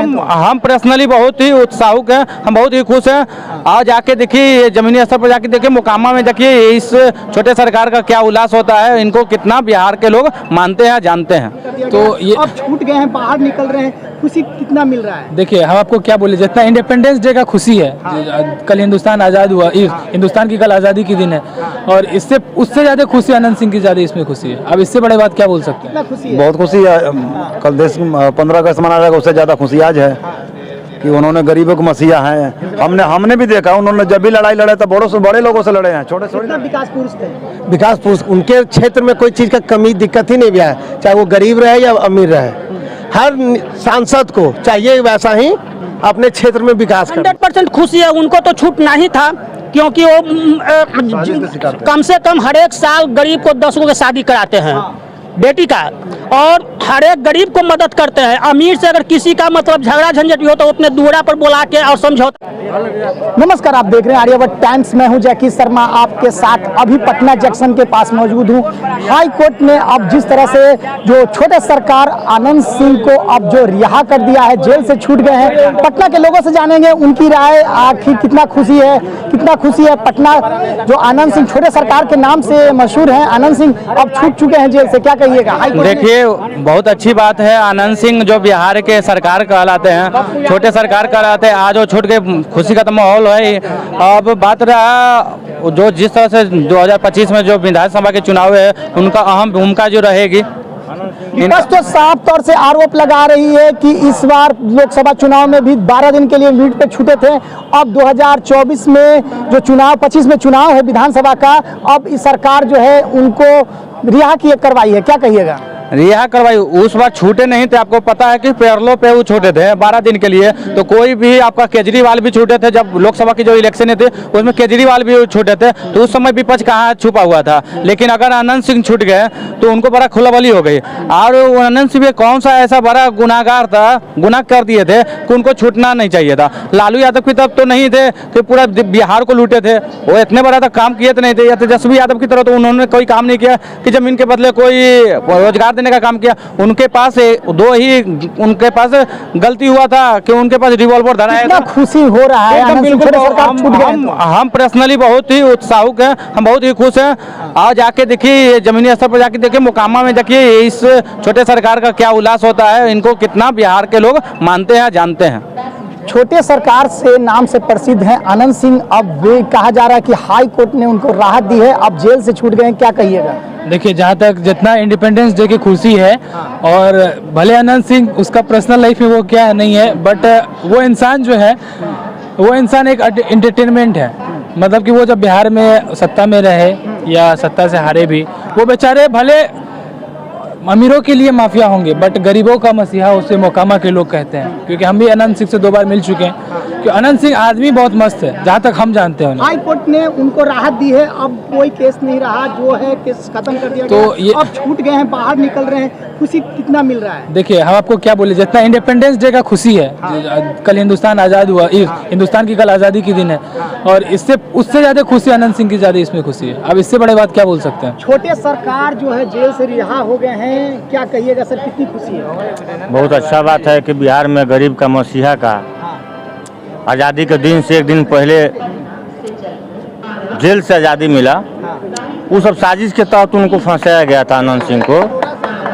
हम पर्सनली बहुत ही उत्साहित हैं, हम बहुत ही खुश हैं। आज जाके देखिए, जमीनी स्तर पर जाके देखिए, मोकामा में देखिए इस छोटे सरकार का क्या उल्लास होता है, इनको कितना बिहार के लोग मानते हैं, जानते हैं। तो ये अब छूट गए हैं, बाहर निकल रहे हैं, खुशी कितना मिल रहा है? देखिए, हम आपको क्या बोले, जितना इंडिपेंडेंस डे का खुशी है, कल हिंदुस्तान आज़ाद हुआ, हिंदुस्तान की कल आज़ादी की दिन है, और इससे उससे ज़्यादा खुशी आनंद सिंह की ज़्यादा इसमें खुशी है। अब इससे बड़ी बात क्या बोल सकते हैं? बहुत खुशी है। कल देश 15 अगस्त मना जाएगा, उससे ज़्यादा खुशी आज है कि उन्होंने गरीबों को मसीहा हैं। हमने भी देखा, उन्होंने जब भी लड़ाई लड़े तो बड़ों से बड़े लोगों से लड़े हैं, छोटे छोटे विकास पुरुष थे। विकास पुरुष, उनके क्षेत्र में कोई चीज़ का कमी दिक्कत ही नहीं भी है, चाहे वो गरीब रहे या अमीर रहे। हर सांसद को चाहिए वैसा ही अपने क्षेत्र में विकास करना। 100% खुशी है। उनको तो छूट नहीं था, क्योंकि वो कम से कम हर एक साल गरीब को 10 गो की शादी कराते हैं बेटी का, और हर एक गरीब को मदद करते हैं। अमीर से अगर किसी का मतलब झगड़ा झंझट हो तो अपने दूरा पर बुला के और समझौता। नमस्कार, आप देख रहे हैं आर्यावर्त टाइम्स। मैं हूं जैकी शर्मा, आपके साथ अभी पटना जंक्शन के पास मौजूद हूं। हाई कोर्ट ने अब जिस तरह से जो छोटे सरकार आनंद सिंह को अब जो रिहा कर दिया है, जेल से छूट गए हैं, पटना के लोगों से जानेंगे उनकी राय, आखिर कितना खुशी है। पटना जो आनंद सिंह छोटे सरकार के नाम से मशहूर है, आनंद सिंह अब छूट चुके हैं जेल से, क्या कहिएगा? देखिए, बहुत अच्छी बात है। आनंद सिंह जो बिहार के सरकार कहलाते हैं, छोटे सरकार कहलाते हैं, आज वो छूट के खुशी का तो माहौल है। अब बात रहा जो जिस तरह से 2025 में जो विधानसभा के चुनाव है, उनका अहम भूमिका जो रहेगी। विपक्ष तो साफ तौर से आरोप लगा रही है कि इस बार लोकसभा चुनाव में भी 12 दिन के लिए लीड पे छूटे थे। अब 2024 में जो चुनाव 25 में चुनाव है विधानसभा का, अब इस सरकार जो है उनको रिहा करवाई है, क्या कहिएगा? रिहा करवाई, उस बार छूटे नहीं थे। आपको पता है कि पैरोल पे वो छूटे थे 12 दिन के लिए। तो कोई भी आपका केजरीवाल भी छूटे थे, जब लोकसभा की जो इलेक्शन थे उसमें केजरीवाल भी छूटे थे, तो उस समय विपक्ष कहाँ छुपा हुआ था। लेकिन अगर आनंद सिंह छूट गए तो उनको बड़ा खुलाबली हो गई। और आनंद सिंह कौन सा ऐसा बड़ा गुनाहगार था, गुनाह कर दिए थे कि उनको छूटना नहीं चाहिए था। लालू यादव की तरफ तो नहीं थे कि पूरा बिहार को लूटे थे, वो इतने बड़ा तो काम किए तो नहीं थे। या तेजस्वी यादव की तरह तो उन्होंने कोई काम नहीं किया कि जमीन के बदले कोई रोजगार देने का काम किया। उनके पास उनके पास गलती हुआ था कि उनके पास रिवॉल्वर धराया था। खुशी हो रहा है, बिल्कुल। हम पर्सनली बहुत ही उत्साहित हैं, हम बहुत ही खुश हैं। आज जाके देखिए, जमीनी स्तर पर जाके देखिए, मोकामा में देखिए इस छोटे सरकार का क्या उल्लास होता है, इनको कितना बिहार के लोग मानते हैं, जानते हैं। छोटे सरकार से नाम से प्रसिद्ध हैं आनंद सिंह। अब वे कहा जा रहा है कि हाई कोर्ट ने उनको राहत दी है, अब जेल से छूट गए हैं, क्या कहिएगा? देखिए, जहाँ तक जितना इंडिपेंडेंस डे की खुशी है, और भले आनंद सिंह उसका पर्सनल लाइफ में वो क्या नहीं है, बट वो इंसान जो है, वो इंसान एक एंटरटेनमेंट है। मतलब कि वो जब बिहार में सत्ता में रहे या सत्ता से हारे भी, वो बेचारे भले अमीरों के लिए माफिया होंगे, बट गरीबों का मसीहा उसे मोकामा के लोग कहते हैं। क्योंकि हम भी आनंद सिंह से 2 बार मिल चुके हैं, कि आनंद सिंह आदमी बहुत मस्त है, जहाँ तक हम जानते हैं। हाई कोर्ट ने उनको राहत दी है, अब कोई केस नहीं रहा, जो है केस खत्म कर दिया तो गया। ये अब छूट गए हैं, बाहर निकल रहे हैं, खुशी कितना मिल रहा है? देखिए, हम आपको क्या बोले, जितना इंडिपेंडेंस डे का खुशी है, कल हिंदुस्तान आज़ाद हुआ, हिंदुस्तान की कल आज़ादी की दिन है, और इससे उससे ज़्यादा खुशी आनंद सिंह की ज़्यादा इसमें खुशी है। अब इससे बड़ी बात क्या बोल सकते हैं? छोटे सरकार जो है जेल से रिहा हो गए हैं, क्या कहिएगा सर, कितनी खुशी है? बहुत अच्छा बात है कि बिहार में गरीब का मसीहा का आज़ादी के दिन से 1 दिन पहले जेल से आज़ादी मिला। वो सब साजिश के तहत उनको फंसाया गया था आनंद सिंह को।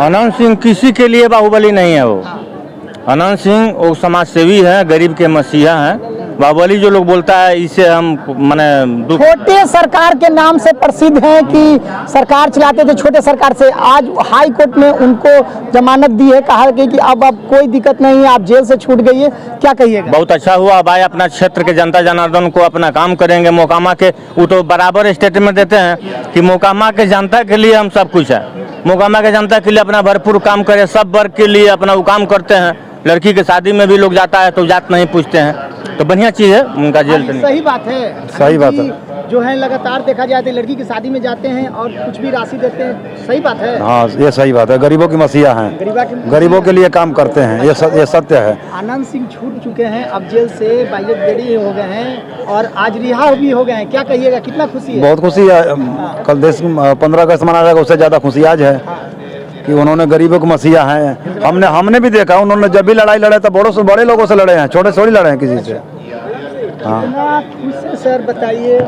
आनंद सिंह किसी के लिए बाहुबली नहीं है। वो आनंद सिंह वो समाज सेवी है, गरीब के मसीहा हैं। बाहुबली जो लोग बोलता है, इसे हम माने छोटे सरकार के नाम से प्रसिद्ध हैं कि सरकार चलाते थे छोटे सरकार से। आज हाई कोर्ट ने उनको जमानत दी है, कहा कि अब कोई दिक्कत नहीं है, आप जेल से छूट गई है, क्या कहिएगा? बहुत अच्छा हुआ भाई, अपना क्षेत्र के जनता जनार्दन को अपना काम करेंगे। मोकामा के वो तो बराबर स्टेटमेंट देते हैं कि मोकामा के जनता के लिए हम सब कुछ है। मोकामा के जनता के लिए अपना भरपूर काम करे, सब वर्ग के लिए अपना वो काम करते हैं। लड़की के शादी में भी लोग जाता है तो जात नहीं पूछते हैं, तो बढ़िया चीज़ है उनका जेल से। सही बात है, सही बात है। जो है लगातार देखा जाए तो लड़की की शादी में जाते हैं और कुछ भी राशि देते हैं, सही बात है। हाँ, ये सही बात है। गरीबों की मसीहा हैं, गरीबों के लिए काम करते हैं, ये सत्य है। आनंद सिंह छूट चुके हैं, अब जेल से बाइक बेड़ी हो गए हैं और आज रिहा भी हो गए हैं, क्या कहिएगा, कितना खुशी है? बहुत खुशी है। कल देश 15 अगस्त मना जाएगा, उससे ज़्यादा खुशी आज है कि उन्होंने गरीबों को मसीहा हैं। हमने भी देखा, उन्होंने जब भी लड़ाई लड़े तो बड़े लोगों से लड़े हैं, छोटे थोड़ी लड़े हैं किसी से। हाँ, कितना खुश है सर बताइए,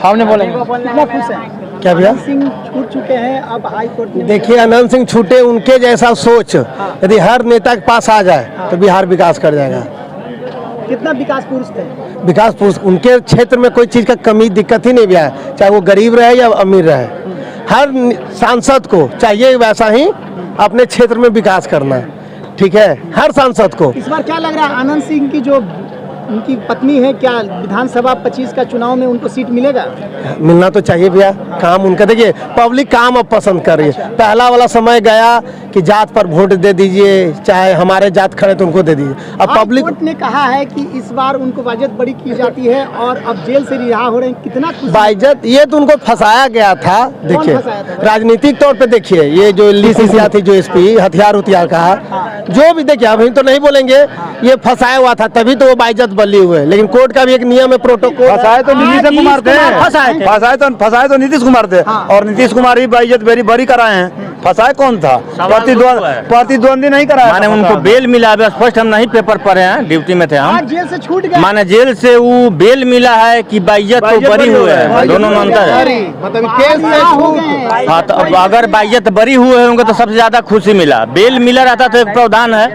हमने बोलेंगे कितना खुश है? क्या भैया? अनंत सिंह छूट चुके हैं, अब हाई कोर्ट ने देखिए, अनंत सिंह छूटे, उनके जैसा सोच यदि हर नेता के पास आ जाए तो बिहार विकास कर जाएगा। कितना विकास पुरुष थे? विकास पुरुष, उनके क्षेत्र में कोई चीज़ का कमी दिक्कत ही नहीं भी है, चाहे वो गरीब रहे या अमीर रहे। हर सांसद को चाहिए वैसा ही अपने क्षेत्र में विकास करना, ठीक है, हर सांसद को। इस बार क्या लग रहा है, आनंद सिंह की जो उनकी पत्नी है, क्या विधानसभा 25 का चुनाव में उनको सीट मिलेगा? मिलना तो चाहिए भैया, काम उनका देखिए, पब्लिक काम अब पसंद कर रही है। पहला वाला समय गया कि जात पर वोट दे दीजिए, चाहे हमारे जात खड़े तो उनको दे दीजिए। अब पब्लिक कोर्ट ने कहा है कि इस बार उनको बाइज्जत बरी की जाती है और अब जेल से रिहा हो रहे हैं, कितना खुश है? बाइज्जत, ये तो उनको फंसाया गया था। देखिए, फंसाया था? राजनीतिक तौर पे देखिए, ये जो लिसिया थी, जो एसपी हथियार कहा, जो भी देखिए, अभी तो नहीं बोलेंगे, ये फंसाया हुआ था, तभी तो वो बाइज्जत बली हुए। लेकिन कोर्ट का भी एक नियम है, प्रोटोकॉल। फंसाए तो नीतीश कुमार थे, फंसाए तो नीतीश कुमार थे, और नीतीश कुमार ही बाइज्जत बरी कराए हैं। फंसाए कौन था? प्रतिद्वंदी नहीं कराया। माने उनको बेल मिला है, फर्स्ट हम नहीं पेपर पढ़े हैं, ड्यूटी में थे हम। आज जेल से छूट गए, माने जेल से वो बेल मिला है कि बाइज्जत तो बरी हुए हैं, दोनों में अंतर है। मतलब केस में छूट। हाँ, तो अब अगर बाइज्जत बरी हुए होंगे तो सबसे ज्यादा खुशी मिला। बेल मिला रहता तो एक प्रावधान है,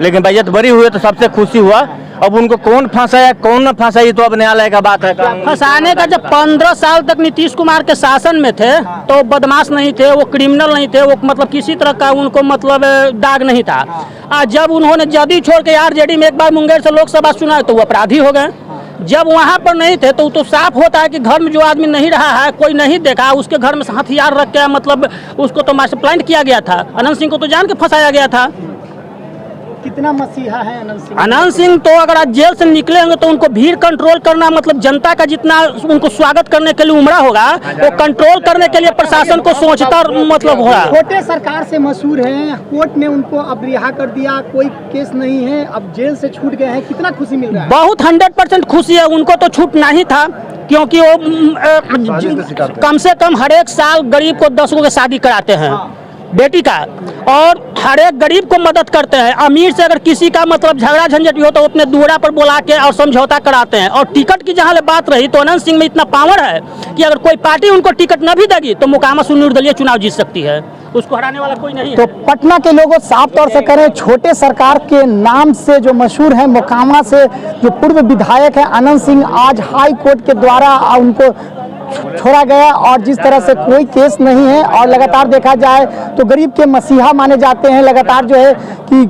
लेकिन बाइज्जत बरी हुए तो सबसे खुशी हुआ। अब उनको कौन फंसाया कौन न फंसाई तो अब न्यायालय का बात है। फंसाने का, जब 15 साल तक नीतीश कुमार के शासन में थे तो बदमाश नहीं थे, वो क्रिमिनल नहीं थे, वो मतलब किसी तरह का उनको मतलब दाग नहीं था। आज जब उन्होंने जदयू छोड़ के आरजेडी में एक बार मुंगेर से लोकसभा चुना तो वो अपराधी हो गए। जब वहाँ पर नहीं थे तो साफ होता है कि घर में जो आदमी नहीं रहा है, कोई नहीं देखा, उसके घर में हथियार रख के मतलब उसको तो मास्टर प्लान किया गया था। अनंत सिंह को तो जान के फंसाया गया था। कितना मसीहा है अनंत सिंह? अनंत सिंह तो अगर आज जेल से निकलेंगे तो उनको भीड़ कंट्रोल करना, मतलब जनता का जितना उनको स्वागत करने के लिए उमड़ा होगा, वो कंट्रोल करने के लिए प्रशासन को सोचता मतलब होगा। छोटे सरकार से मशहूर है, कोर्ट ने उनको अब रिहा कर दिया, कोई केस नहीं है, अब जेल से छूट गए हैं, कितना खुशी मिल रहा है? बहुत 100% खुशी है। उनको तो छूटना ही था, क्योंकि वो कम से कम हर एक साल गरीब को 10 की शादी कराते हैं, बेटी का, और हर एक गरीब को मदद करते हैं। अमीर से अगर किसी का मतलब झगड़ा झंझट हो तो अपने दूरा पर बुला के और समझौता कराते हैं। और टिकट की जहाँ बात रही तो अनंत सिंह में इतना पावर है कि अगर कोई पार्टी उनको टिकट न भी देगी तो मोकामा से निर्दलीय चुनाव जीत सकती है, उसको हराने वाला कोई नहीं है। तो पटना के लोगों साफ तौर से करें, छोटे सरकार के नाम से जो मशहूर है, मोकामा से जो पूर्व विधायक है अनंत सिंह, आज हाई कोर्ट के द्वारा उनको छोड़ा गया और जिस तरह से कोई केस नहीं है और लगातार देखा जाए तो गरीब के मसीहा माने जाते हैं। लगातार जो है कि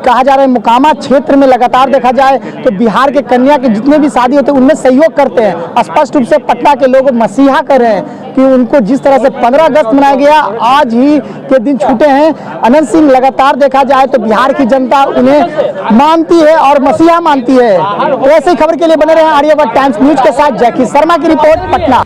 कहा जा रहा है मोकामा क्षेत्र में लगातार देखा जाए तो बिहार के कन्या के जितने भी शादी होते हैं उनमें सहयोग करते हैं। स्पष्ट रूप से पटना के लोग मसीहा कर रहे हैं कि उनको जिस तरह से 15 अगस्त मनाया गया, आज ही के दिन छूटे हैं अनंत सिंह। लगातार देखा जाए तो बिहार की जनता उन्हें मानती है और मसीहा मानती है। तो ऐसी खबर के लिए बने रहे आर्यावर्त टाइम्स न्यूज के साथ जैकी शर्मा की रिपोर्ट, पटना।